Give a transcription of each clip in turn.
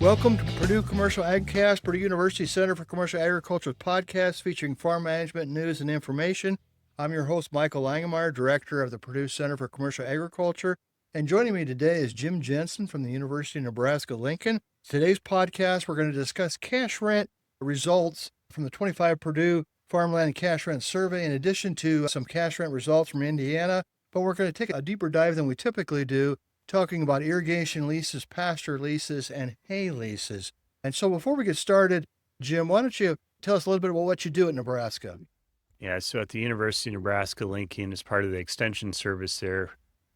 Welcome to Purdue Commercial AgCast, Purdue University Center for Commercial Agriculture podcast featuring farm management news and information. I'm your host, Michael Langemeier, director of the Purdue Center for Commercial Agriculture. And joining me today is Jim Jansen from the University of Nebraska-Lincoln. Today's podcast, we're going to discuss cash rent results from the 25 Purdue Farmland and Cash Rent Survey, in addition to some cash rent results from Indiana. But we're going to take a deeper dive than we typically do, talking about irrigation leases, pasture leases, and hay leases. And so before we get started, Jim, why don't you tell us a little bit about what you do at Nebraska? Yeah, so at the University of Nebraska-Lincoln, as part of the extension service there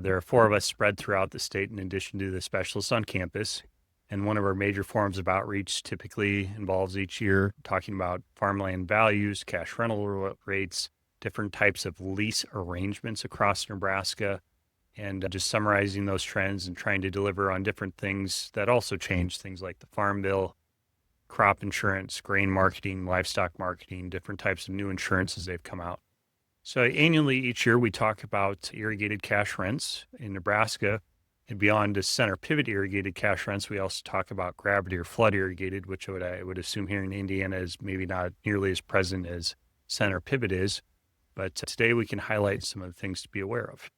are 4 of us spread throughout the state in addition to the specialists on campus. And one of our major forms of outreach typically involves each year talking about farmland values, cash rental rates, different types of lease arrangements across Nebraska, and just summarizing those trends and trying to deliver on different things that also change, things like the Farm Bill, crop insurance, grain marketing, livestock marketing, different types of new insurances they've come out. So annually each year we talk about irrigated cash rents in Nebraska, and beyond the center pivot irrigated cash rents, we also talk about gravity or flood irrigated, which I would assume here in Indiana is maybe not nearly as present as center pivot is. But today we can highlight some of the things to be aware of.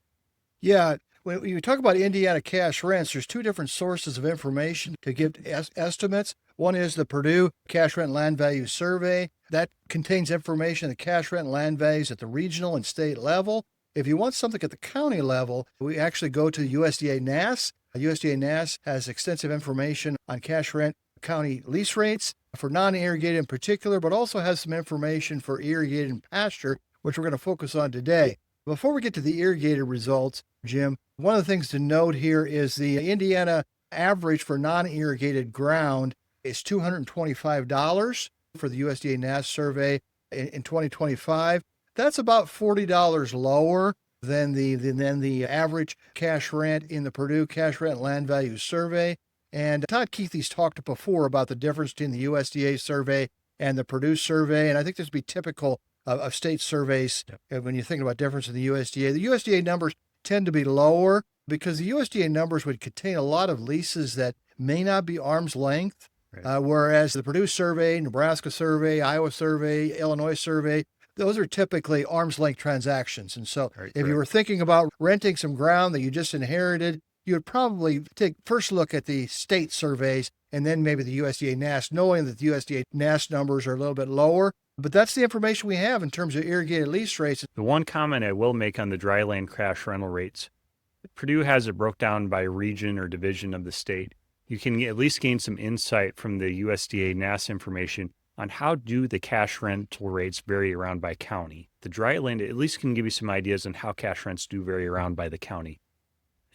Yeah, when you talk about Indiana cash rents, there's 2 different sources of information to give estimates. One is the Purdue Cash Rent Land Value Survey. That contains information on the cash rent and land values at the regional and state level. If you want something at the county level, we actually go to USDA NASS. USDA NASS has extensive information on cash rent county lease rates for non-irrigated in particular, but also has some information for irrigated and pasture, which we're going to focus on today. Before we get to the irrigated results, Jim, one of the things to note here is the Indiana average for non-irrigated ground is $225 for the USDA NASS survey in 2025. That's about $40 lower than the average cash rent in the Purdue Cash Rent Land Value Survey. And Todd Keithy's talked before about the difference between the USDA survey and the Purdue survey, and I think this would be typical of state surveys. When you think about difference in the USDA numbers tend to be lower because the USDA numbers would contain a lot of leases that may not be arm's length, right. Whereas the Purdue survey, Nebraska survey, Iowa survey, Illinois survey, those are typically arm's length transactions. And so if you were thinking about renting some ground that you just inherited, you would probably take first look at the state surveys and then maybe the USDA NASS, knowing that the USDA NASS numbers are a little bit lower. But that's the information we have in terms of irrigated lease rates. The one comment I will make on the dryland cash rental rates, Purdue has it broke down by region or division of the state. You can at least gain some insight from the USDA NASS information on how do the cash rental rates vary around by county. The dryland at least can give you some ideas on how cash rents do vary around by the county.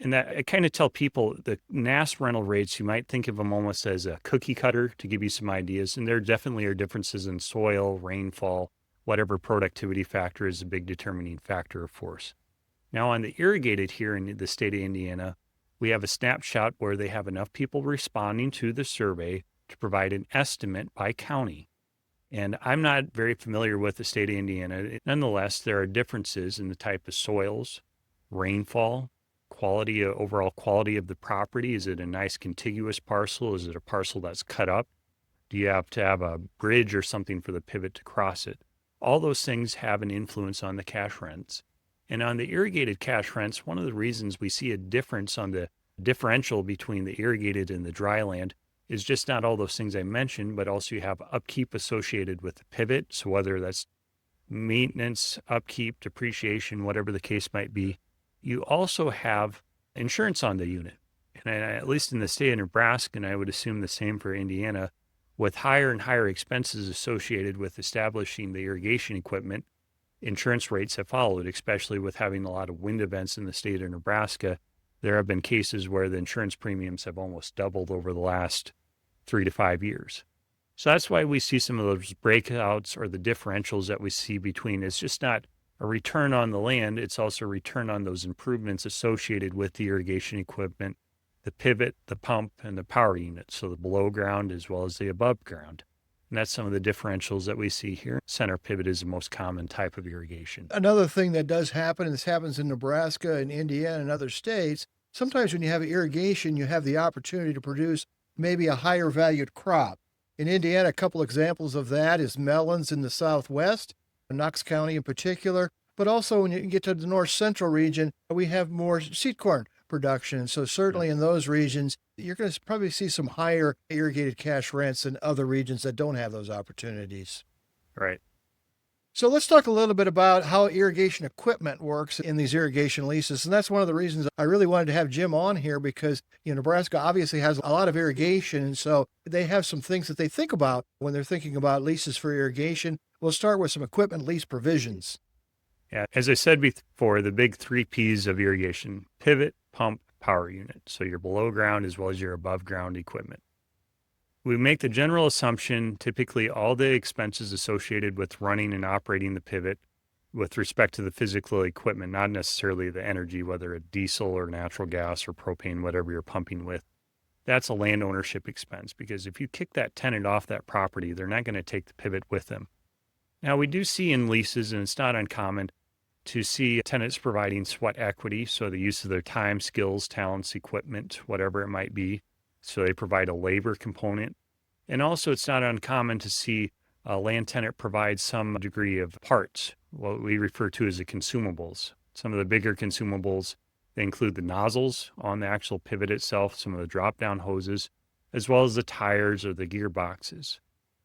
And that I kind of tell people the NASS rental rates, you might think of them almost as a cookie cutter to give you some ideas. And there definitely are differences in soil, rainfall, whatever productivity factor is a big determining factor, of course. Now on the irrigated here in the state of Indiana, we have a snapshot where they have enough people responding to the survey to provide an estimate by county. And I'm not very familiar with the state of Indiana. Nonetheless, there are differences in the type of soils, rainfall, overall quality of the property. Is it a nice contiguous parcel? Is it a parcel that's cut up? Do you have to have a bridge or something for the pivot to cross it? All those things have an influence on the cash rents. And on the irrigated cash rents, one of the reasons we see a difference on the differential between the irrigated and the dryland is just not all those things I mentioned, but also you have upkeep associated with the pivot. So whether that's maintenance, upkeep, depreciation, whatever the case might be, you also have insurance on the unit. And at least in the state of Nebraska, and I would assume the same for Indiana, with higher and higher expenses associated with establishing the irrigation equipment, insurance rates have followed, especially with having a lot of wind events in the state of Nebraska. There have been cases where the insurance premiums have almost doubled over the last 3 to 5 years. So that's why we see some of those breakouts or the differentials that we see between. It's just not a return on the land, it's also a return on those improvements associated with the irrigation equipment, the pivot, the pump, and the power unit, so the below ground as well as the above ground. And that's some of the differentials that we see here. Center pivot is the most common type of irrigation. Another thing that does happen, and this happens in Nebraska and Indiana and other states, sometimes when you have irrigation, you have the opportunity to produce maybe a higher valued crop. In Indiana, a couple examples of that is melons in the southwest, Knox County in particular, but also when you get to the north central region, we have more seed corn production. So certainly in those regions, you're going to probably see some higher irrigated cash rents than other regions that don't have those opportunities. Right. So let's talk a little bit about how irrigation equipment works in these irrigation leases. And that's one of the reasons I really wanted to have Jim on here because, Nebraska obviously has a lot of irrigation. And so they have some things that they think about when they're thinking about leases for irrigation. We'll start with some equipment lease provisions. Yeah. As I said before, the big 3 Ps of irrigation: pivot, pump, power unit. So your below ground as well as your above ground equipment. We make the general assumption, typically all the expenses associated with running and operating the pivot with respect to the physical equipment, not necessarily the energy, whether it's diesel or natural gas or propane, whatever you're pumping with. That's a land ownership expense because if you kick that tenant off that property, they're not going to take the pivot with them. Now, we do see in leases, and it's not uncommon, to see tenants providing sweat equity, so the use of their time, skills, talents, equipment, whatever it might be. So they provide a labor component. And also, it's not uncommon to see a land tenant provide some degree of parts, what we refer to as the consumables. Some of the bigger consumables, they include the nozzles on the actual pivot itself, some of the drop-down hoses, as well as the tires or the gearboxes.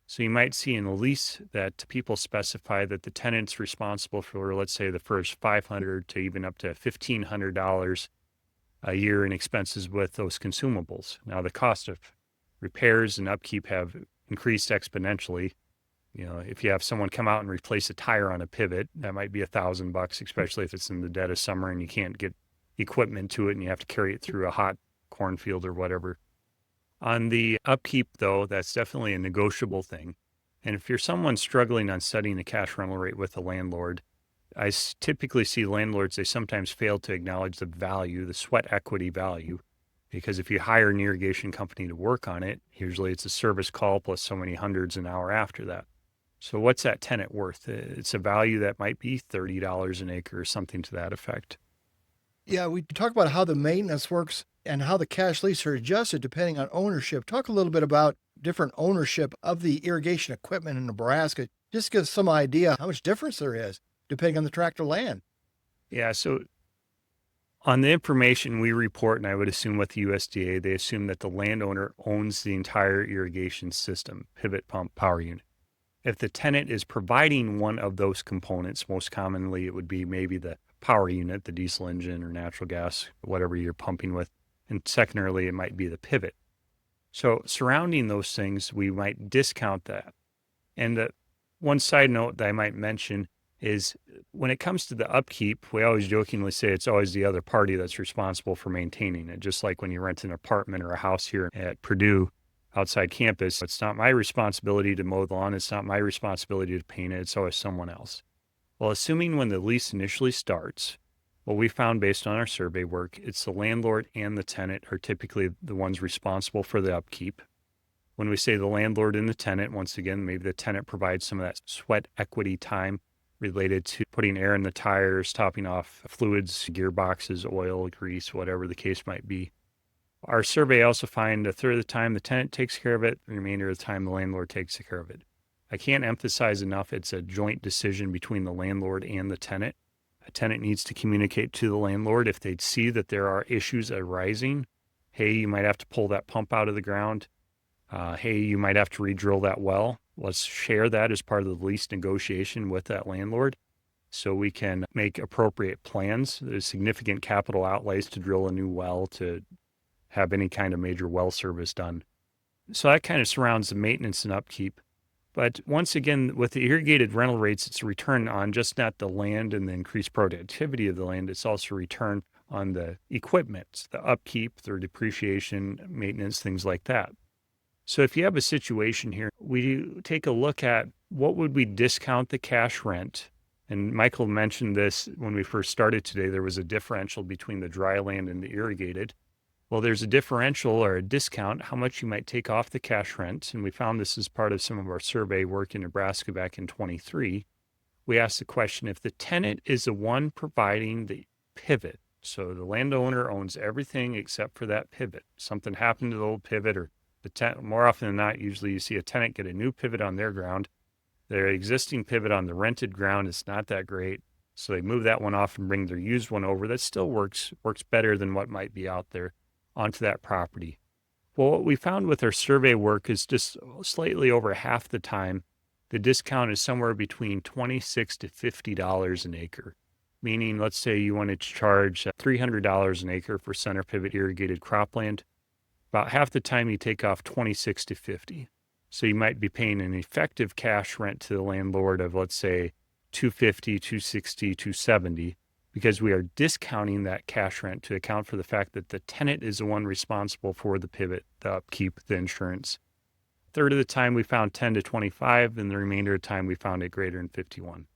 So you might see in the lease that people specify that the tenant's responsible for, let's say, the first $500 to even up to $1,500 a year in expenses with those consumables. Now, the cost of repairs and upkeep have increased exponentially. If you have someone come out and replace a tire on a pivot, that might be $1,000, especially if it's in the dead of summer and you can't get equipment to it and you have to carry it through a hot cornfield or whatever. On the upkeep, though, that's definitely a negotiable thing. And if you're someone struggling on setting the cash rental rate with a landlord, I typically see landlords, they sometimes fail to acknowledge the value, the sweat equity value, because if you hire an irrigation company to work on it, usually it's a service call plus so many hundreds an hour after that. So what's that tenant worth? It's a value that might be $30 an acre or something to that effect. Yeah, we talk about how the maintenance works and how the cash lease are adjusted depending on ownership. Talk a little bit about different ownership of the irrigation equipment in Nebraska. Just give us some idea how much difference there is depending on the tract of land. Yeah, so on the information we report, and I would assume with the USDA, they assume that the landowner owns the entire irrigation system, pivot, pump, power unit. If the tenant is providing one of those components, most commonly it would be maybe the power unit, the diesel engine or natural gas, whatever you're pumping with. And secondarily, it might be the pivot. So surrounding those things, we might discount that. And the one side note that I might mention is when it comes to the upkeep, we always jokingly say it's always the other party that's responsible for maintaining it. Just like when you rent an apartment or a house here at Purdue outside campus, it's not my responsibility to mow the lawn. It's not my responsibility to paint it. It's always someone else. Well, assuming when the lease initially starts, what we found based on our survey work, it's the landlord and the tenant are typically the ones responsible for the upkeep. When we say the landlord and the tenant, once again, maybe the tenant provides some of that sweat equity time related to putting air in the tires, topping off fluids, gearboxes, oil, grease, whatever the case might be. Our survey also find a third of the time the tenant takes care of it, the remainder of the time the landlord takes care of it. I can't emphasize enough, it's a joint decision between the landlord and the tenant. A tenant needs to communicate to the landlord if they see that there are issues arising. Hey, you might have to pull that pump out of the ground. Hey, you might have to re-drill that well. Let's share that as part of the lease negotiation with that landlord so we can make appropriate plans. There's significant capital outlays to drill a new well, to have any kind of major well service done. So that kind of surrounds the maintenance and upkeep. But once again, with the irrigated rental rates, it's a return on just not the land and the increased productivity of the land, it's also a return on the equipment, the upkeep, their depreciation, maintenance, things like that. So if you have a situation here, we take a look at what would we discount the cash rent. And Michael mentioned this when we first started today, there was a differential between the dry land and the irrigated. Well, there's a differential or a discount, how much you might take off the cash rent. And we found this as part of some of our survey work in Nebraska back in 23. We asked the question, if the tenant is the one providing the pivot, so the landowner owns everything except for that pivot, something happened to the old pivot or More often than not, usually you see a tenant get a new pivot on their ground. Their existing pivot on the rented ground is not that great. So they move that one off and bring their used one over. That still works better than what might be out there onto that property. Well, what we found with our survey work is just slightly over half the time, the discount is somewhere between $26 to $50 an acre. Meaning, let's say you wanted to charge $300 an acre for center pivot irrigated cropland. About half the time you take off $26 to $50. So you might be paying an effective cash rent to the landlord of, let's say, $250, $260, $270, because we are discounting that cash rent to account for the fact that the tenant is the one responsible for the pivot, the upkeep, the insurance. Third of the time we found 10 to 25, and the remainder of the time we found it greater than 51.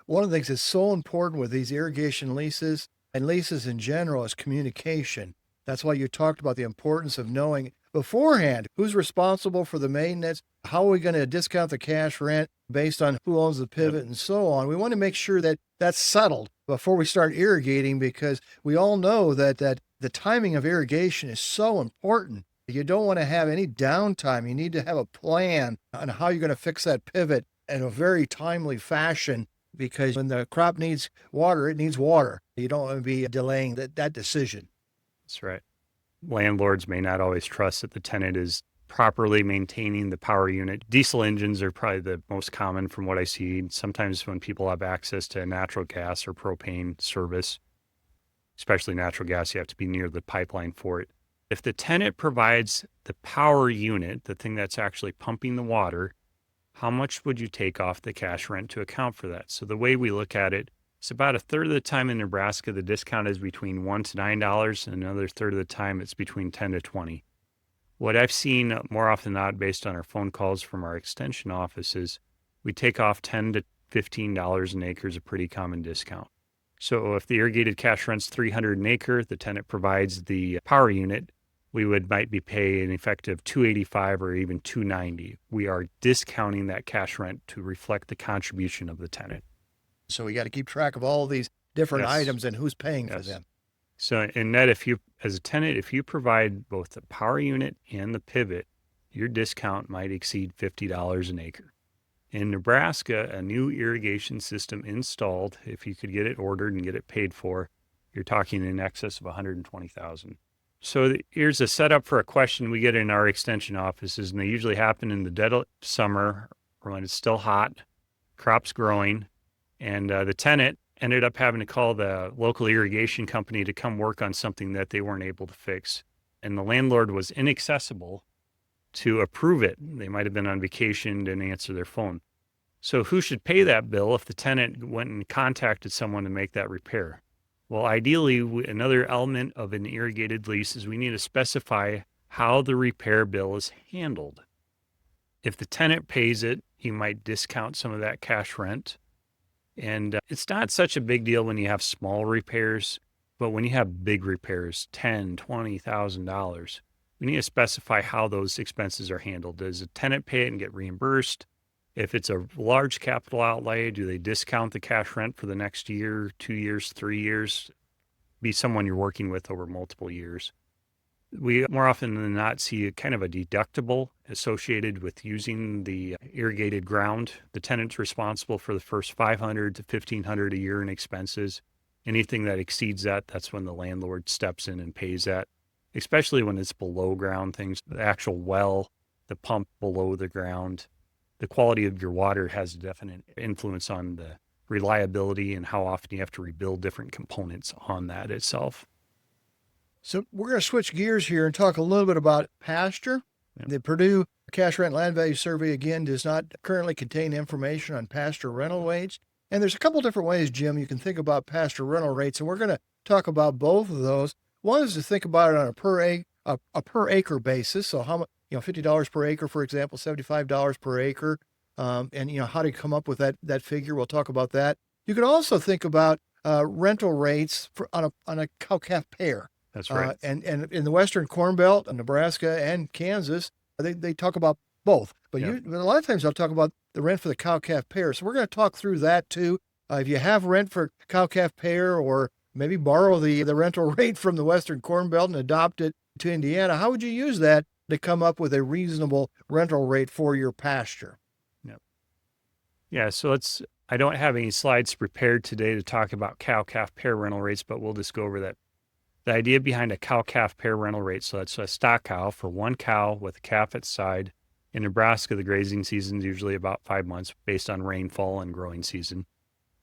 One of the things that's so important with these irrigation leases and leases in general is communication. That's why you talked about the importance of knowing beforehand who's responsible for the maintenance, how are we going to discount the cash rent based on who owns the pivot and so on. We want to make sure that that's settled before we start irrigating, because we all know that the timing of irrigation is so important. You don't want to have any downtime. You need to have a plan on how you're going to fix that pivot in a very timely fashion, because when the crop needs water, it needs water. You don't want to be delaying that decision. That's right. Landlords may not always trust that the tenant is properly maintaining the power unit. Diesel engines are probably the most common from what I see. Sometimes when people have access to natural gas or propane service, especially natural gas, you have to be near the pipeline for it. If the tenant provides the power unit, the thing that's actually pumping the water, how much would you take off the cash rent to account for that? So the way we look at it, it's about a third of the time in Nebraska, the discount is between $1 to $9, and another third of the time it's between 10 to 20. What I've seen more often than not, based on our phone calls from our extension offices, we take off $10 to $15 an acre is a pretty common discount. So if the irrigated cash rent's $300 an acre, the tenant provides the power unit, we might be paying an effective $285 or even $290. We are discounting that cash rent to reflect the contribution of the tenant. So we got to keep track of all these different items and who's paying for them. So in that, if you, as a tenant, if you provide both the power unit and the pivot, your discount might exceed $50 an acre. In Nebraska, a new irrigation system installed, if you could get it ordered and get it paid for, you're talking in excess of $120,000. So here's a setup for a question we get in our extension offices, and they usually happen in the dead of summer or when it's still hot, crops growing, and the tenant ended up having to call the local irrigation company to come work on something that they weren't able to fix. And the landlord was inaccessible to approve it. They might have been on vacation, didn't answer their phone. So who should pay that bill if the tenant went and contacted someone to make that repair? Well, ideally, another element of an irrigated lease is we need to specify how the repair bill is handled. If the tenant pays it, you might discount some of that cash rent. And it's not such a big deal when you have small repairs, but when you have big repairs, $10,000, $20,000, we need to specify how those expenses are handled. Does the tenant pay it and get reimbursed? If it's a large capital outlay, do they discount the cash rent for the next year, 2 years, 3 years? Be someone you're working with over multiple years. We more often than not see a kind of a deductible associated with using the irrigated ground. The tenant's responsible for the first $500 to $1,500 a year in expenses. Anything that exceeds that, that's when the landlord steps in and pays that, especially when it's below ground things, the actual well, the pump below the ground. The quality of your water has a definite influence on the reliability and how often you have to rebuild different components on that itself. So we're going to switch gears here and talk a little bit about pasture. Yeah. The Purdue Cash Rent Land Value Survey, again, does not currently contain information on pasture rental rates. And there's a couple different ways, Jim, you can think about pasture rental rates, and we're going to talk about both of those. One is to think about it on a per acre basis. So how much, $50 per acre, for example, $75 per acre. And how to come up with that figure. We'll talk about that. You can also think about rental rates on a cow-calf pair. That's right. And in the Western Corn Belt, Nebraska and Kansas, they talk about both. But a lot of times I'll talk about the rent for the cow-calf pair. So we're going to talk through that too. If you have rent for cow-calf pair, or maybe borrow the rental rate from the Western Corn Belt and adopt it to Indiana, how would you use that to come up with a reasonable rental rate for your pasture. Yeah, so I don't have any slides prepared today to talk about cow-calf pair rental rates, but we'll just go over that. The idea behind a cow-calf pair rental rate, so that's a stock cow for one cow with a calf at the side. In Nebraska, the grazing season is usually about 5 months based on rainfall and growing season.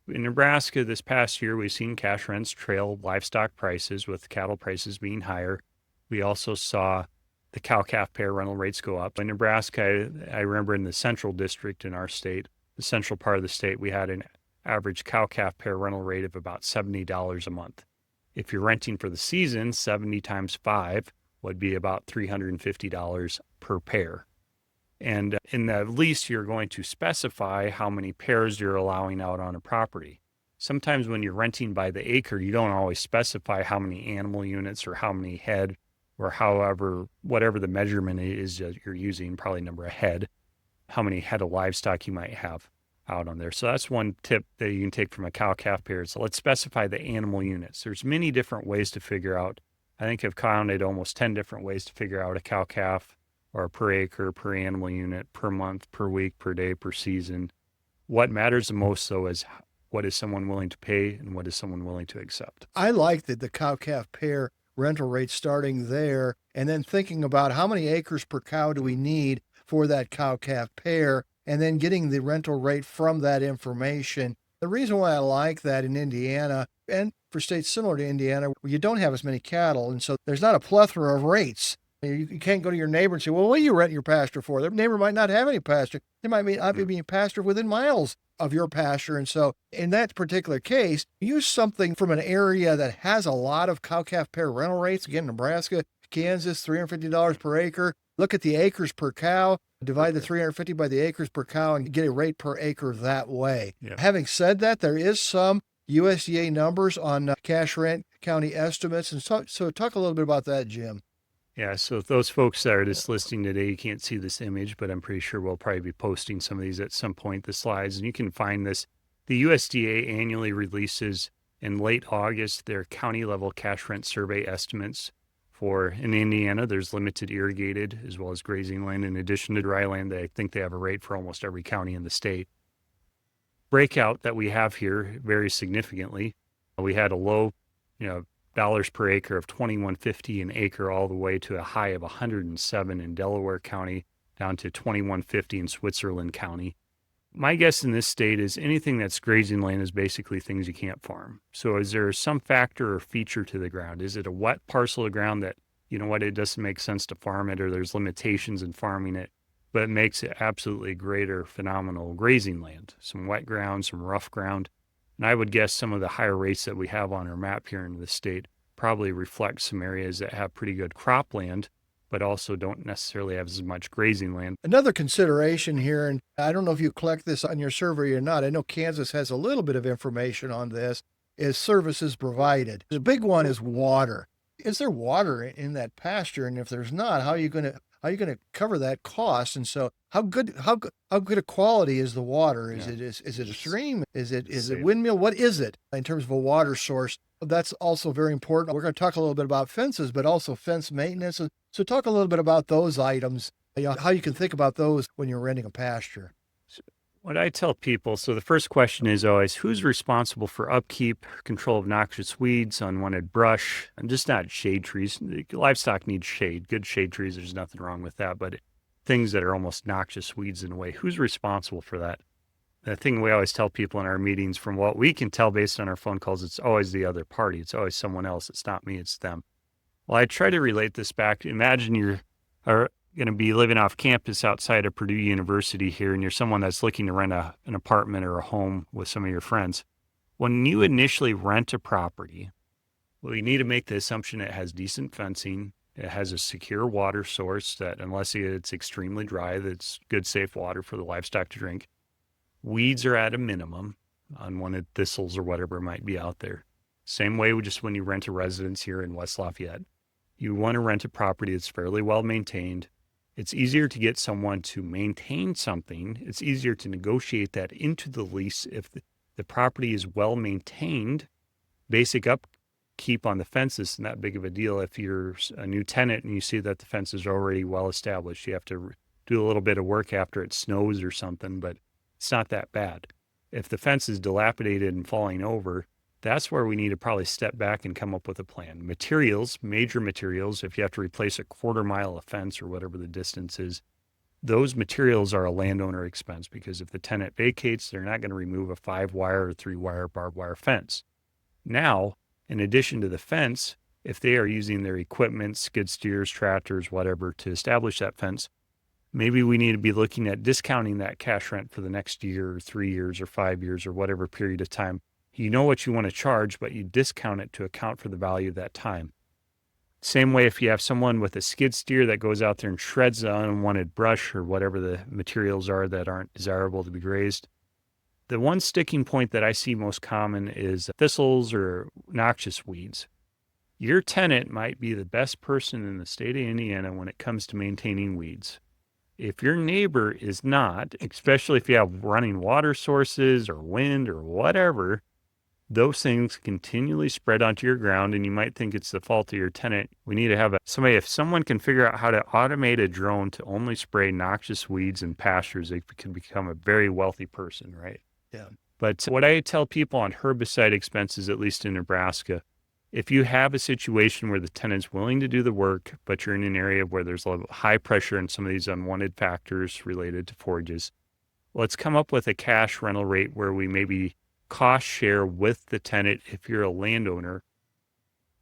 In Nebraska this past year, we've seen cash rents trail livestock prices, with cattle prices being higher. We also saw the cow-calf pair rental rates go up. In Nebraska, I remember in the central district in our state, the central part of the state, we had an average cow-calf pair rental rate of about $70 a month. If you're renting for the season, 70 times 5 would be about $350 per pair. And in the lease, you're going to specify how many pairs you're allowing out on a property. Sometimes when you're renting by the acre, you don't always specify how many animal units or how many head or whatever the measurement is that you're using, probably number of head, how many head of livestock you might have out on there. So that's one tip that you can take from a cow-calf pair. So let's specify the animal units. There's many different ways to figure out. I think I've counted almost 10 different ways to figure out a cow-calf or per acre, per animal unit, per month, per week, per day, per season. What matters the most, though, is what is someone willing to pay and what is someone willing to accept. I like the cow-calf pair rental rate starting there, and then thinking about how many acres per cow do we need for that cow-calf pair, and then getting the rental rate from that information. The reason why I like that in Indiana, and for states similar to Indiana, where you don't have as many cattle, and so there's not a plethora of rates. You can't go to your neighbor and say, well, what do you rent your pasture for? Their neighbor might not have any pasture. They might not be being pastured within miles of your pasture. And so in that particular case, use something from an area that has a lot of cow-calf pair rental rates. Again, Nebraska, Kansas, $350 per acre. Look at the acres per cow, divide the 350 by the acres per cow, and get a rate per acre that way. Yeah. Having said that, there is some USDA numbers on cash rent county estimates. And so talk a little bit about that, Jim. Yeah, so those folks that are just listening today, you can't see this image, but I'm pretty sure we'll probably be posting some of these at some point, the slides, and you can find this. The USDA annually releases in late August their county level cash rent survey estimates. In Indiana, there's limited irrigated as well as grazing land. In addition to dryland, I think they have a rate for almost every county in the state. Breakout that we have here varies significantly. We had a low, dollars per acre of $21.50 an acre, all the way to a high of $107 in Delaware County, down to $21.50 in Switzerland County. My guess in this state is anything that's grazing land is basically things you can't farm. So is there some factor or feature to the ground? Is it a wet parcel of ground that, it doesn't make sense to farm it, or there's limitations in farming it, but it makes it absolutely great or phenomenal grazing land? Some wet ground, some rough ground. And I would guess some of the higher rates that we have on our map here in the state probably reflect some areas that have pretty good cropland, but also don't necessarily have as much grazing land. Another consideration here, and I don't know if you collect this on your survey or not, I know Kansas has a little bit of information on this, is services provided. The big one is water. Is there water in that pasture? And if there's not, how are you going to cover that cost? And so how good a quality is the water? Is it a stream? Is it windmill? What is it in terms of a water source? That's also very important. We're going to talk a little bit about fences, but also fence maintenance. So talk a little bit about those items, how you can think about those when you're renting a pasture. What I tell people, so the first question is always, who's responsible for upkeep, control of noxious weeds, unwanted brush, and just not shade trees. Livestock needs shade, good shade trees, there's nothing wrong with that, but things that are almost noxious weeds in a way, who's responsible for that? The thing we always tell people in our meetings, from what we can tell based on our phone calls, it's always the other party. It's always someone else. It's not me, it's them. Well, I try to relate this back. Imagine you're going to be living off campus outside of Purdue University here, and you're someone that's looking to rent an apartment or a home with some of your friends. When you initially rent a property, well, you need to make the assumption it has decent fencing, it has a secure water source that, unless it's extremely dry, that's good, safe water for the livestock to drink. Weeds are at a minimum, unwanted thistles or whatever might be out there. Same way with just when you rent a residence here in West Lafayette. You want to rent a property that's fairly well maintained. It's easier to get someone to maintain something. It's easier to negotiate that into the lease if the property is well maintained. Basic keep on the fence isn't that big of a deal. If you're a new tenant and you see that the fence is already well established, you have to do a little bit of work after it snows or something, but it's not that bad. If the fence is dilapidated and falling over, that's where we need to probably step back and come up with a plan. Materials, major materials, if you have to replace a 1/4 mile of fence or whatever the distance is, those materials are a landowner expense, because if the tenant vacates, they're not going to remove a 5-wire or 3-wire barbed wire fence. Now, in addition to the fence, if they are using their equipment, skid steers, tractors, whatever, to establish that fence, maybe we need to be looking at discounting that cash rent for the next year or 3 years or 5 years or whatever period of time. You know what you want to charge, but you discount it to account for the value of that time. Same way if you have someone with a skid steer that goes out there and shreds the unwanted brush or whatever the materials are that aren't desirable to be grazed. The one sticking point that I see most common is thistles or noxious weeds. Your tenant might be the best person in the state of Indiana when it comes to maintaining weeds. If your neighbor is not, especially if you have running water sources or wind or whatever, those things continually spread onto your ground, and you might think it's the fault of your tenant. We need to have somebody, if someone can figure out how to automate a drone to only spray noxious weeds in pastures, they can become a very wealthy person, right? Yeah. But what I tell people on herbicide expenses, at least in Nebraska, if you have a situation where the tenant's willing to do the work, but you're in an area where there's a high pressure and some of these unwanted factors related to forages, let's come up with a cash rental rate where we maybe cost share with the tenant, if you're a landowner,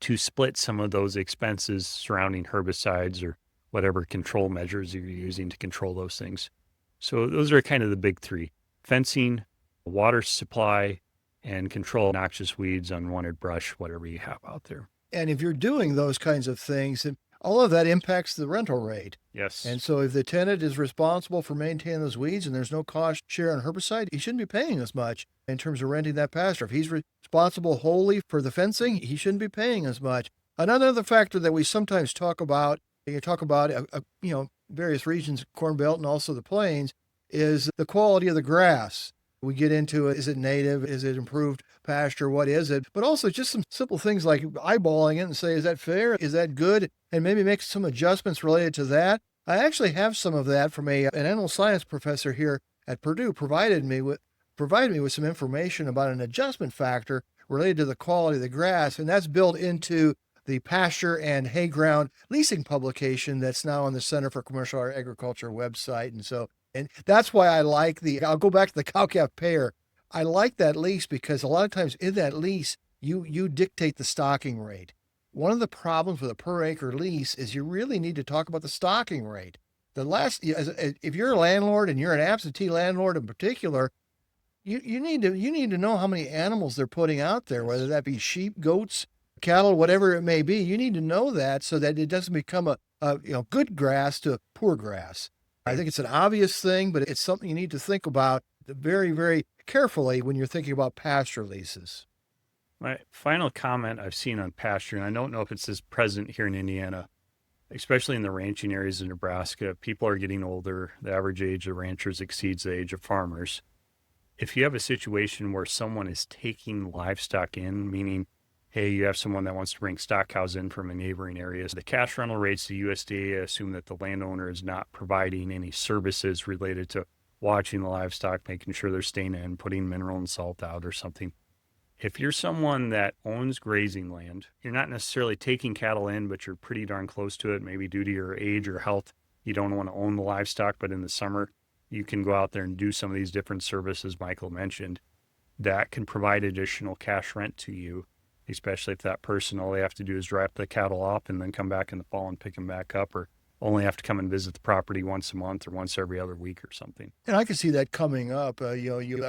to split some of those expenses surrounding herbicides or whatever control measures you're using to control those things. So those are kind of the big three: fencing, water supply, and control noxious weeds, unwanted brush, whatever you have out there. And if you're doing those kinds of things, then all of that impacts the rental rate. Yes. And so if the tenant is responsible for maintaining those weeds and there's no cost share on herbicide, he shouldn't be paying as much in terms of renting that pasture. If he's responsible wholly for the fencing, he shouldn't be paying as much. Another factor that we sometimes talk about, various regions, Corn Belt and also the Plains, is the quality of the grass. We get into, is it native? Is it improved pasture? What is it? But also just some simple things like eyeballing it and say, is that fair? Is that good? And maybe make some adjustments related to that. I actually have some of that from an animal science professor here at Purdue provided me with some information about an adjustment factor related to the quality of the grass. And that's built into the pasture and hay ground leasing publication that's now on the Center for Commercial Agriculture website. And that's why I like I'll go back to the cow-calf pair. I like that lease because a lot of times in that lease, you dictate the stocking rate. One of the problems with a per acre lease is you really need to talk about the stocking rate. If you're a landlord and you're an absentee landlord in particular, you need to know how many animals they're putting out there, whether that be sheep, goats, cattle, whatever it may be. You need to know that so that it doesn't become a good grass to poor grass. I think it's an obvious thing, but it's something you need to think about very, very carefully when you're thinking about pasture leases. My final comment I've seen on pasture, and I don't know if it's as present here in Indiana, especially in the ranching areas of Nebraska, people are getting older. The average age of ranchers exceeds the age of farmers. If you have a situation where someone is taking livestock in, meaning, hey, you have someone that wants to bring stock cows in from a neighboring area, the cash rental rates, the USDA assume that the landowner is not providing any services related to watching the livestock, making sure they're staying in, putting mineral and salt out or something. If you're someone that owns grazing land, you're not necessarily taking cattle in, but you're pretty darn close to it, maybe due to your age or health. You don't want to own the livestock, but in the summer, you can go out there and do some of these different services Michael mentioned that can provide additional cash rent to you, especially if that person, all they have to do is drive the cattle off and then come back in the fall and pick them back up, or only have to come and visit the property once a month or once every other week or something. And I can see that coming up.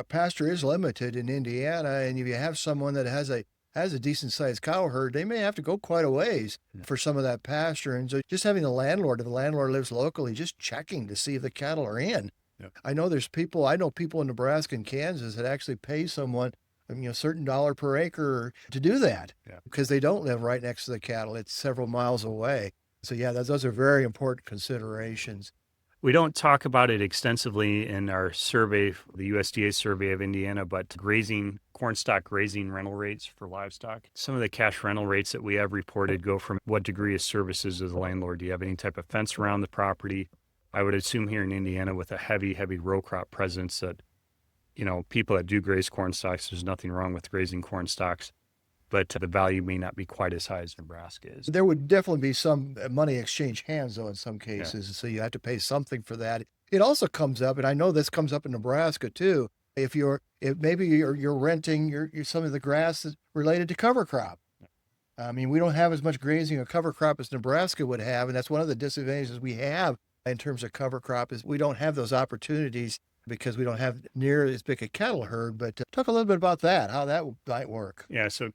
Pasture is limited in Indiana, and if you have someone that has a decent sized cow herd, they may have to go quite a ways for some of that pasture. And so just having if the landlord lives locally, just checking to see if the cattle are in. Yeah. I know people in Nebraska and Kansas that actually pay someone certain dollar per acre to do that because they don't live right next to the cattle. It's several miles away. So those are very important considerations. We don't talk about it extensively in our survey, the USDA survey of Indiana, but corn stock grazing rental rates for livestock. Some of the cash rental rates that we have reported go from what degree of services as a landlord. Do you have any type of fence around the property? I would assume here in Indiana with a heavy row crop presence that, people that do graze corn stalks, there's nothing wrong with grazing corn stalks, but the value may not be quite as high as Nebraska is. There would definitely be some money exchange hands, though, in some cases. So you have to pay something for that. It also comes up, and I know this comes up in Nebraska too. If maybe you're renting some of the grass that's related to cover crop. I mean, we don't have as much grazing or cover crop as Nebraska would have, and that's one of the disadvantages we have in terms of cover crop is we don't have those opportunities because we don't have near as big a cattle herd. But talk a little bit about that, how that might work. Yeah, so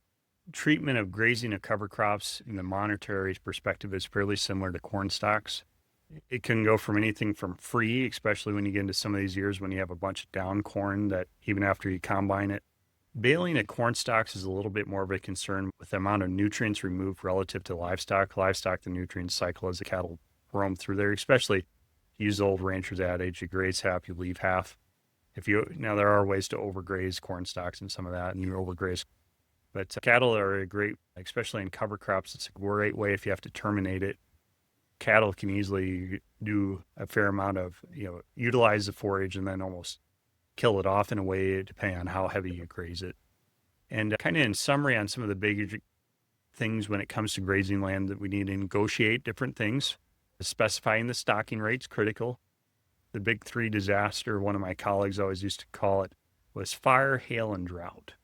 treatment of grazing of cover crops in the monetary perspective is fairly similar to corn stalks. It can go from anything from free, especially when you get into some of these years when you have a bunch of down corn that even after you combine it. Baling of corn stalks is a little bit more of a concern with the amount of nutrients removed relative to livestock. Livestock, the nutrient cycle as the cattle roam through there, especially use the old rancher's adage, you graze half, you leave half. Now there are ways to overgraze corn stalks and some of that, and you overgraze. But cattle are a great, especially in cover crops, it's a great way if you have to terminate it. Cattle can easily do a fair amount of, utilize the forage and then almost kill it off in a way, depending on how heavy you graze it. And kind of in summary on some of the big things when it comes to grazing land that we need to negotiate different things, specifying the stocking rates, critical. The big three disaster, one of my colleagues always used to call it, was fire, hail, and drought.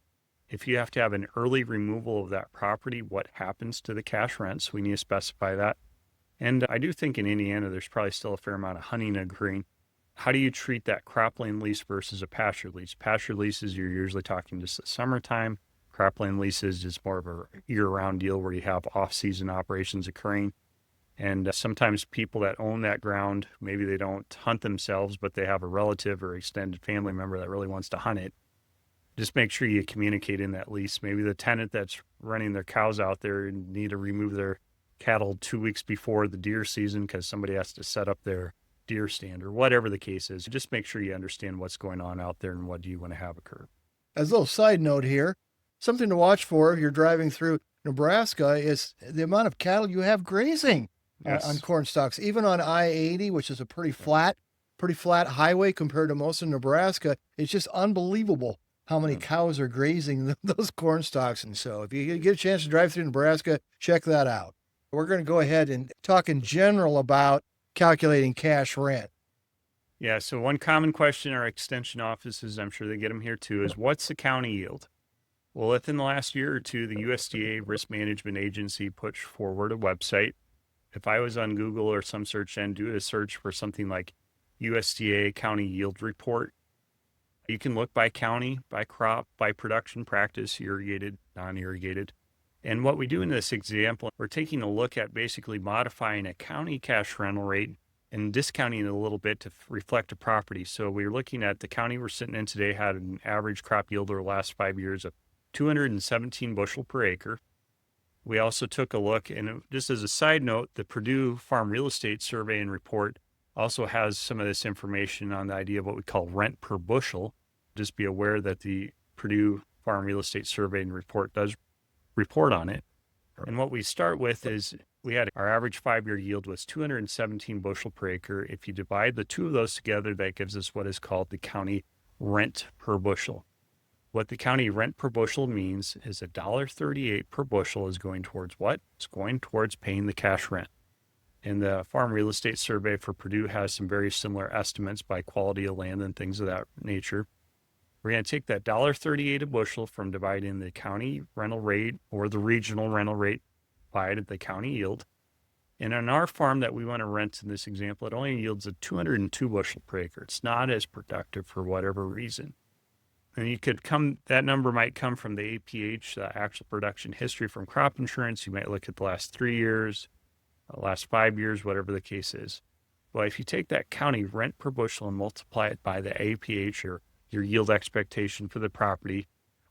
If you have to have an early removal of that property, what happens to the cash rents? We need to specify that. And I do think in Indiana, there's probably still a fair amount of hunting occurring. How do you treat that cropland lease versus a pasture lease? Pasture leases, you're usually talking just the summertime. Cropland leases is more of a year-round deal where you have off-season operations occurring. And sometimes people that own that ground, maybe they don't hunt themselves, but they have a relative or extended family member that really wants to hunt it. Just make sure you communicate in that lease. Maybe the tenant that's running their cows out there need to remove their cattle 2 weeks before the deer season because somebody has to set up their deer stand or whatever the case is. Just make sure you understand what's going on out there and what do you want to have occur. As a little side note here, something to watch for if you're driving through Nebraska is the amount of cattle you have grazing on corn stalks. Even on I-80, which is a pretty flat highway compared to most of Nebraska, it's just unbelievable how many cows are grazing those corn stalks. And so if you get a chance to drive through Nebraska, check that out. We're going to go ahead and talk in general about calculating cash rent. Yeah, so one common question our extension offices, I'm sure they get them here too, is what's the county yield? Well, within the last year or two, the USDA Risk Management Agency put forward a website. If I was on Google or some search engine, do a search for something like USDA County Yield Report. You can look by county, by crop, by production practice, irrigated, non-irrigated. And what we do in this example, we're taking a look at basically modifying a county cash rental rate and discounting it a little bit to reflect a property. So we're looking at the county we're sitting in today had an average crop yield over the last 5 years of 217 bushel per acre. We also took a look, and just as a side note, the Purdue Farm Real Estate Survey and Report also has some of this information on the idea of what we call rent per bushel. Just be aware that the Purdue Farm Real Estate Survey and Report does report on it. And what we start with is we had our average 5-year yield was 217 bushel per acre. If you divide the two of those together, that gives us what is called the county rent per bushel. What the county rent per bushel means is $1.38 per bushel is going towards what? It's going towards paying the cash rent. And the Farm Real Estate Survey for Purdue has some very similar estimates by quality of land and things of that nature. We're going to take that $1.38 a bushel from dividing the county rental rate or the regional rental rate by the county yield. And on our farm that we want to rent in this example, it only yields a 202 bushel per acre. It's not as productive for whatever reason. And that number might come from the APH, the actual production history from crop insurance. You might look at the last 3 years, the last 5 years, whatever the case is. Well, if you take that county rent per bushel and multiply it by the APH or your yield expectation for the property,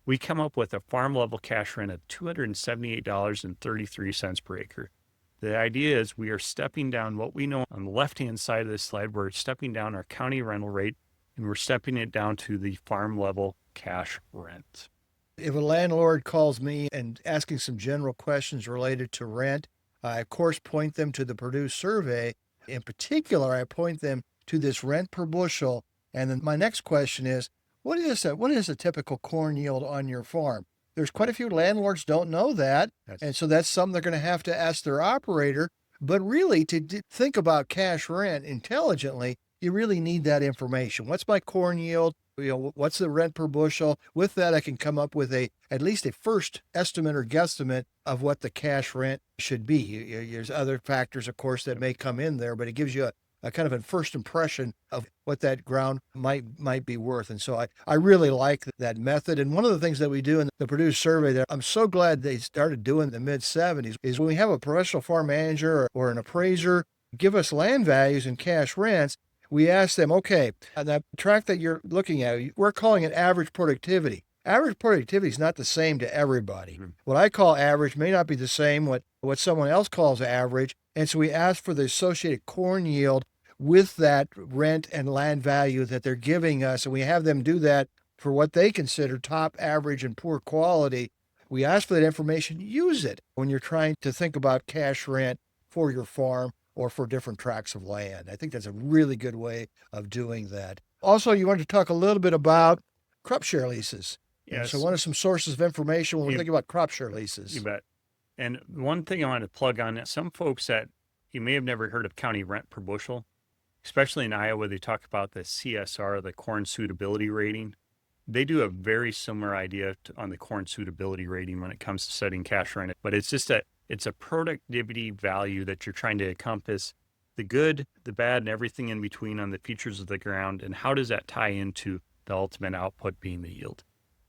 we come up with a farm level cash rent of $278.33 per acre. The idea is we are stepping down what we know on the left-hand side of this slide. We're stepping down our county rental rate, and we're stepping it down to the farm level cash rent. If a landlord calls me and asking some general questions related to rent, I of course point them to the Purdue survey. In particular, I point them to this rent per bushel. And then my next question is, what is a typical corn yield on your farm? There's quite a few landlords don't know that. And so that's something they're going to have to ask their operator. But really, to think about cash rent intelligently, you really need that information. What's my corn yield? What's the rent per bushel? With that, I can come up with at least a first estimate or guesstimate of what the cash rent should be. There's other factors, of course, that may come in there, but it gives you a kind of a first impression of what that ground might be worth. And so I really like that method. And one of the things that we do in the Purdue survey that I'm so glad they started doing in the mid-'70s is when we have a professional farm manager or an appraiser give us land values and cash rents, we ask them, okay, that tract that you're looking at, we're calling it average productivity. Average productivity is not the same to everybody. Mm-hmm. What I call average may not be the same what someone else calls average. And so we ask for the associated corn yield with that rent and land value that they're giving us. And we have them do that for what they consider top, average, and poor quality. We ask for that information, use it when you're trying to think about cash rent for your farm or for different tracts of land. I think that's a really good way of doing that. Also, you wanted to talk a little bit about crop share leases. Yes. So what are some sources of information when we think about crop share leases? You bet. And one thing I want to plug on, some folks that you may have never heard of county rent per bushel, especially in Iowa, they talk about the CSR, the corn suitability rating. They do a very similar idea on the corn suitability rating when it comes to setting cash rent. But it's just it's a productivity value that you're trying to encompass the good, the bad, and everything in between on the features of the ground. And how does that tie into the ultimate output being the yield?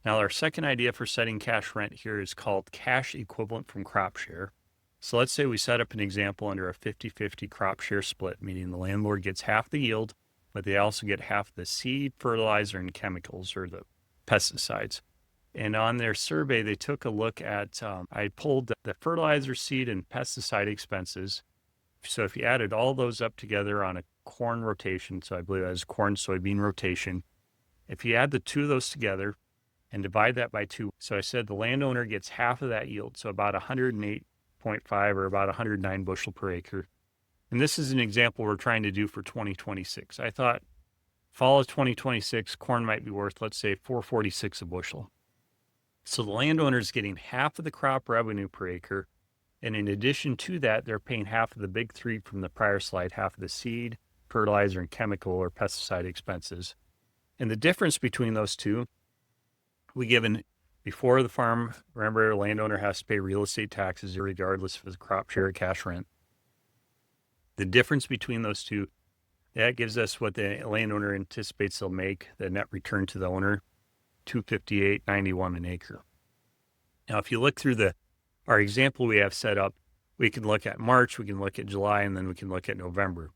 Now, our second idea for setting cash rent here is called cash equivalent from crop share. So let's say we set up an example under a 50-50 crop share split, meaning the landlord gets half the yield, but they also get half the seed, fertilizer, and chemicals, or the pesticides. And on their survey, they took a look at, I pulled the fertilizer, seed, and pesticide expenses. So if you added all those up together on a corn rotation, so I believe that is corn soybean rotation, if you add the two of those together and divide that by 2, so I said the landowner gets half of that yield, so about 108.5 or about 109 bushel per acre. And this is an example we're trying to do for 2026. I thought fall of 2026, corn might be worth, let's say, $4.46 a bushel. So the landowner is getting half of the crop revenue per acre. And in addition to that, they're paying half of the big three from the prior slide, half of the seed, fertilizer, and chemical or pesticide expenses. And the difference between those two, we given before the farm, remember, a landowner has to pay real estate taxes regardless if it's crop share or cash rent. The difference between those two, that gives us what the landowner anticipates they'll make, the net return to the owner, $258.91 an acre. Now, if you look through our example we have set up, we can look at March, we can look at July, and then we can look at November.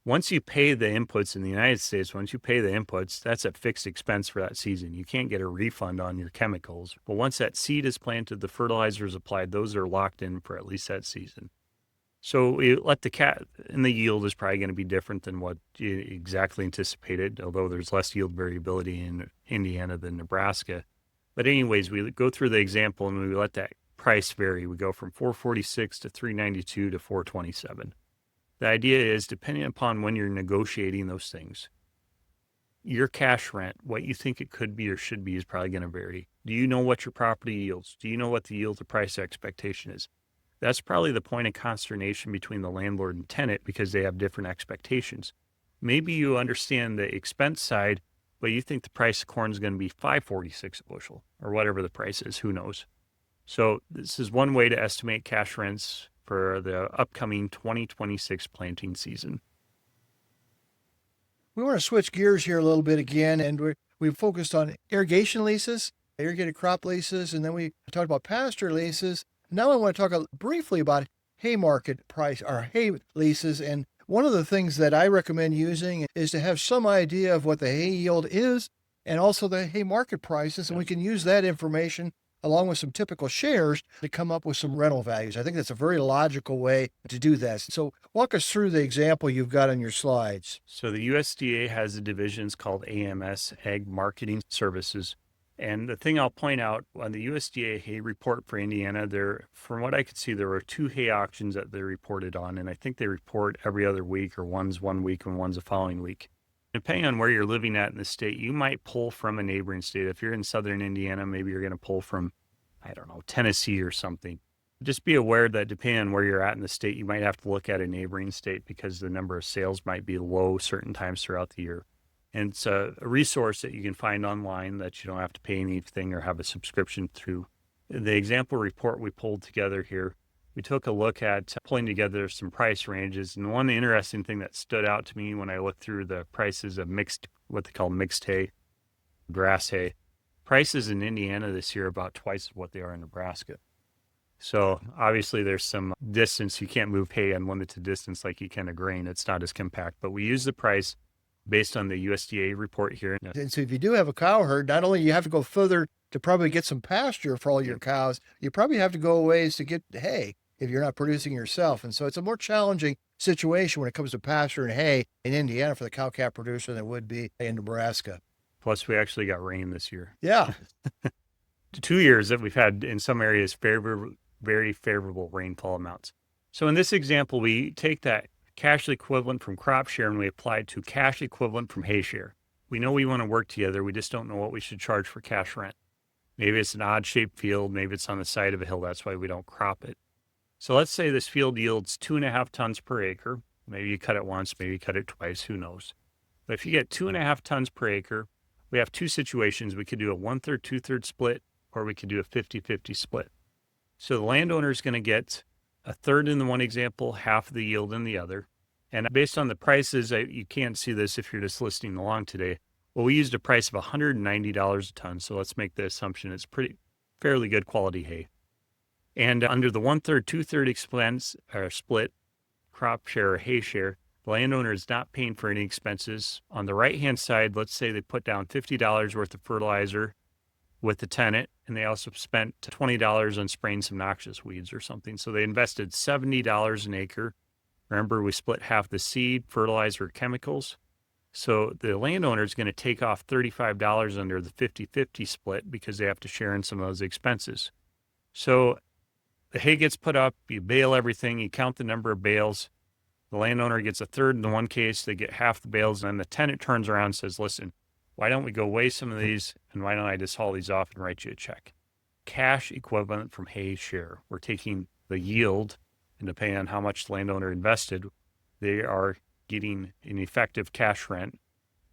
Once you pay the inputs in the United States, that's a fixed expense for that season. You can't get a refund on your chemicals. But once that seed is planted, the fertilizer is applied, those are locked in for at least that season. So we let and the yield is probably going to be different than what you exactly anticipated, although there's less yield variability in Indiana than Nebraska. But anyways, we go through the example and we let that price vary. We go from $4.46 to $3.92 to $4.27. The idea is, depending upon when you're negotiating those things, your cash rent, what you think it could be or should be, is probably going to vary. Do you know what your property yields? Do you know what the yield to price expectation is? That's probably the point of consternation between the landlord and tenant because they have different expectations. Maybe you understand the expense side, but you think the price of corn is going to be $5.46 a bushel or whatever the price is. Who knows? So this is one way to estimate cash rents for the upcoming 2026 planting season. We want to switch gears here a little bit again, and we've focused on irrigation leases, irrigated crop leases, and then we talked about pasture leases. Now I want to talk briefly about hay market price or hay leases. And one of the things that I recommend using is to have some idea of what the hay yield is and also the hay market prices. And we can use that information along with some typical shares to come up with some rental values. I think that's a very logical way to do that. So walk us through the example you've got on your slides. So the USDA has the divisions called AMS, Ag Marketing Services. And the thing I'll point out on the USDA hay report for Indiana, from what I could see, there were 2 hay auctions that they reported on. And I think they report every other week, or one's 1 week and one's the following week. Depending on where you're living at in the state, you might pull from a neighboring state. If you're in southern Indiana, maybe you're going to pull from, I don't know, Tennessee or something. Just be aware that depending on where you're at in the state, you might have to look at a neighboring state because the number of sales might be low certain times throughout the year. And it's a resource that you can find online that you don't have to pay anything or have a subscription through. The example report we pulled together here, we took a look at pulling together some price ranges. And one interesting thing that stood out to me when I looked through the prices of what they call mixed hay, grass hay, prices in Indiana this year are about twice what they are in Nebraska. So obviously there's some distance. You can't move hay unlimited distance like you can a grain. It's not as compact, but we use the price based on the USDA report here. And so if you do have a cow herd, not only you have to go further to probably get some pasture for all your cows, you probably have to go a ways to get hay if you're not producing yourself. And so it's a more challenging situation when it comes to pasture and hay in Indiana for the cow-calf producer than it would be in Nebraska. Plus, we actually got rain this year. Yeah. 2 years that we've had in some areas very favorable rainfall amounts. So in this example, we take that cash equivalent from crop share and we apply it to cash equivalent from hay share. We know we want to work together. We just don't know what we should charge for cash rent. Maybe it's an odd shaped field. Maybe it's on the side of a hill. That's why we don't crop it. So let's say this field yields 2.5 tons per acre. Maybe you cut it once, maybe you cut it twice, who knows? But if you get 2.5 tons per acre, we have 2 situations. We could do a 1/3, 2/3 split, or we could do a 50-50 split. So the landowner is going to get a third in the one example, half of the yield in the other. And based on the prices, you can't see this if you're just listening along today. Well, we used a price of $190 a ton. So let's make the assumption it's fairly good quality hay. And under the 1/3, 2/3 expense or split, crop share or hay share, the landowner is not paying for any expenses. On the right-hand side, let's say they put down $50 worth of fertilizer with the tenant, and they also spent $20 on spraying some noxious weeds or something. So they invested $70 an acre. Remember, we split half the seed, fertilizer, chemicals. So the landowner is going to take off $35 under the 50-50 split because they have to share in some of those expenses. So the hay gets put up, you bale everything, you count the number of bales. The landowner gets a third in the one case, they get half the bales, and then the tenant turns around and says, listen, why don't we go weigh some of these, and why don't I just haul these off and write you a check? Cash equivalent from hay share. We're taking the yield, and depending on how much the landowner invested, they are getting an effective cash rent.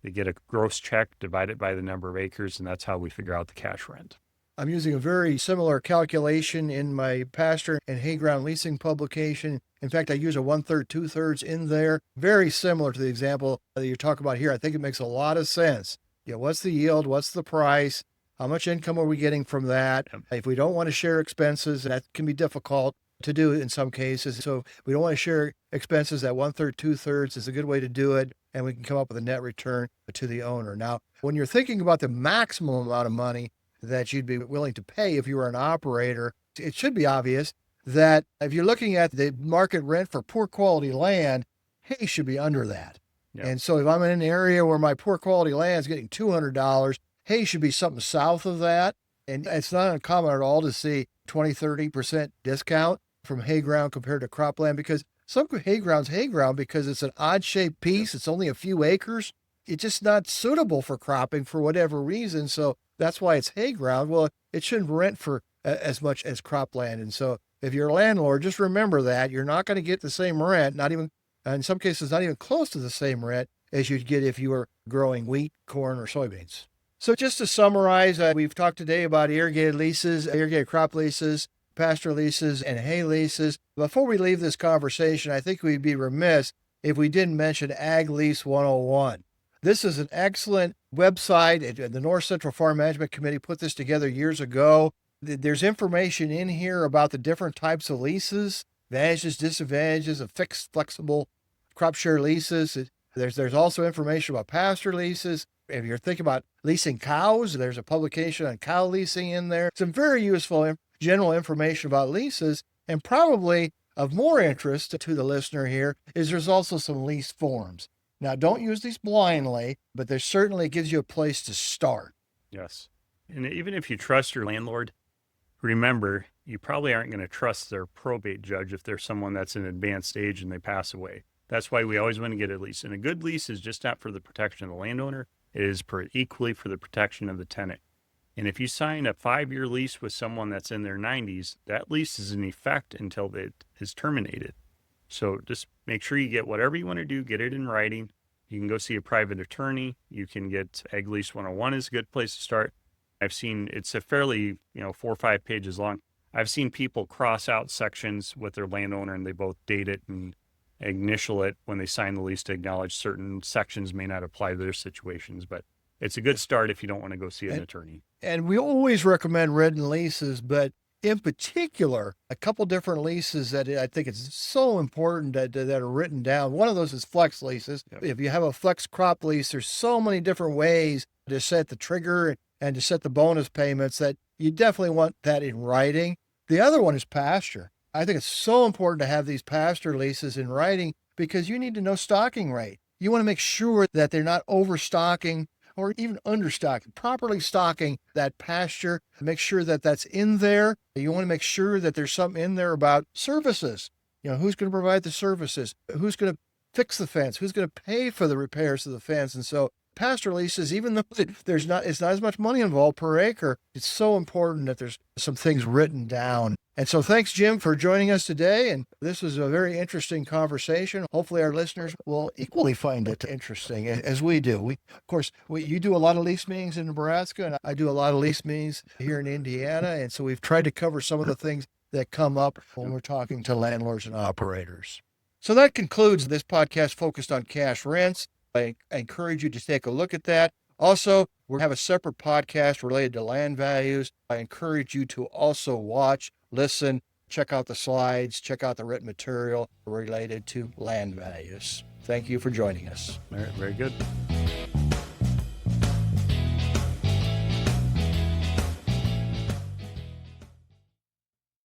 They get a gross check divided by the number of acres, and that's how we figure out the cash rent. I'm using a very similar calculation in my pasture and hay ground leasing publication. In fact, I use a 1/3, 2/3 in there. Very similar to the example that you're talking about here. I think it makes a lot of sense. Yeah, what's the yield? What's the price? How much income are we getting from that? Yep. If we don't want to share expenses, that can be difficult to do in some cases. So we don't want to share expenses. That 1/3, 2/3 is a good way to do it. And we can come up with a net return to the owner. Now, when you're thinking about the maximum amount of money that you'd be willing to pay if you were an operator, it should be obvious that if you're looking at the market rent for poor quality land, hay should be under that. Yep. And so if I'm in an area where my poor quality land is getting $200, hay should be something south of that. And it's not uncommon at all to see 20, 30% discount from hay ground compared to cropland, because some hay ground's hay ground because it's an odd shaped piece. It's only a few acres. It's just not suitable for cropping for whatever reason. So that's why it's hay ground. Well, it shouldn't rent for as much as cropland. And so if you're a landlord, just remember that you're not going to get the same rent, not even, in some cases, not even close to the same rent as you'd get if you were growing wheat, corn, or soybeans. So just to summarize, we've talked today about irrigated leases, irrigated crop leases, pasture leases, and hay leases. Before we leave this conversation, I think we'd be remiss if we didn't mention Ag Lease 101. This is an excellent website. The North Central Farm Management Committee put this together years ago. There's information in here about the different types of leases, advantages, disadvantages of fixed, flexible crop share leases. There's also information about pasture leases, If you're thinking about leasing cows, there's a publication on cow leasing in there. Some very useful general information about leases, and probably of more interest to the listener here is there's also some lease forms. Now, don't use these blindly, but there certainly gives you a place to start. Yes. And even if you trust your landlord, remember, you probably aren't going to trust their probate judge if they're someone that's in advanced age and they pass away. That's why we always want to get a lease. And a good lease is just not for the protection of the landowner. It is equally for the protection of the tenant. And if you sign a 5-year lease with someone that's in their 90s, that lease is in effect until it is terminated. So just make sure you get whatever you want to do, get it in writing. You can go see a private attorney. You can get Ag Lease 101 is a good place to start. I've seen it's a fairly, 4 or 5 pages long. I've seen people cross out sections with their landowner and they both date it and initial it when they sign the lease to acknowledge certain sections may not apply to their situations, but it's a good start if you don't want to go see an attorney. And we always recommend written leases, but in particular, a couple different leases that I think it's so important that are written down. One of those is flex leases. Yep. If you have a flex crop lease, there's so many different ways to set the trigger and to set the bonus payments that you definitely want that in writing. The other one is pasture. I think it's so important to have these pasture leases in writing because you need to know stocking rate. You want to make sure that they're not overstocking or even understocking, properly stocking that pasture. Make sure that that's in there. You want to make sure that there's something in there about services. Who's going to provide the services? Who's going to fix the fence? Who's going to pay for the repairs of the fence? And so pasture leases, even though it's not as much money involved per acre, it's so important that there's some things written down. And so thanks, Jim, for joining us today. And this was a very interesting conversation. Hopefully our listeners will equally find it interesting as we do. You do a lot of lease meetings in Nebraska, and I do a lot of lease meetings here in Indiana. And so we've tried to cover some of the things that come up when we're talking to landlords and operators. So that concludes this podcast focused on cash rents. I encourage you to take a look at that. Also, we have a separate podcast related to land values. I encourage you to also watch, listen, check out the slides, check out the written material related to land values. Thank you for joining us. All right, very good.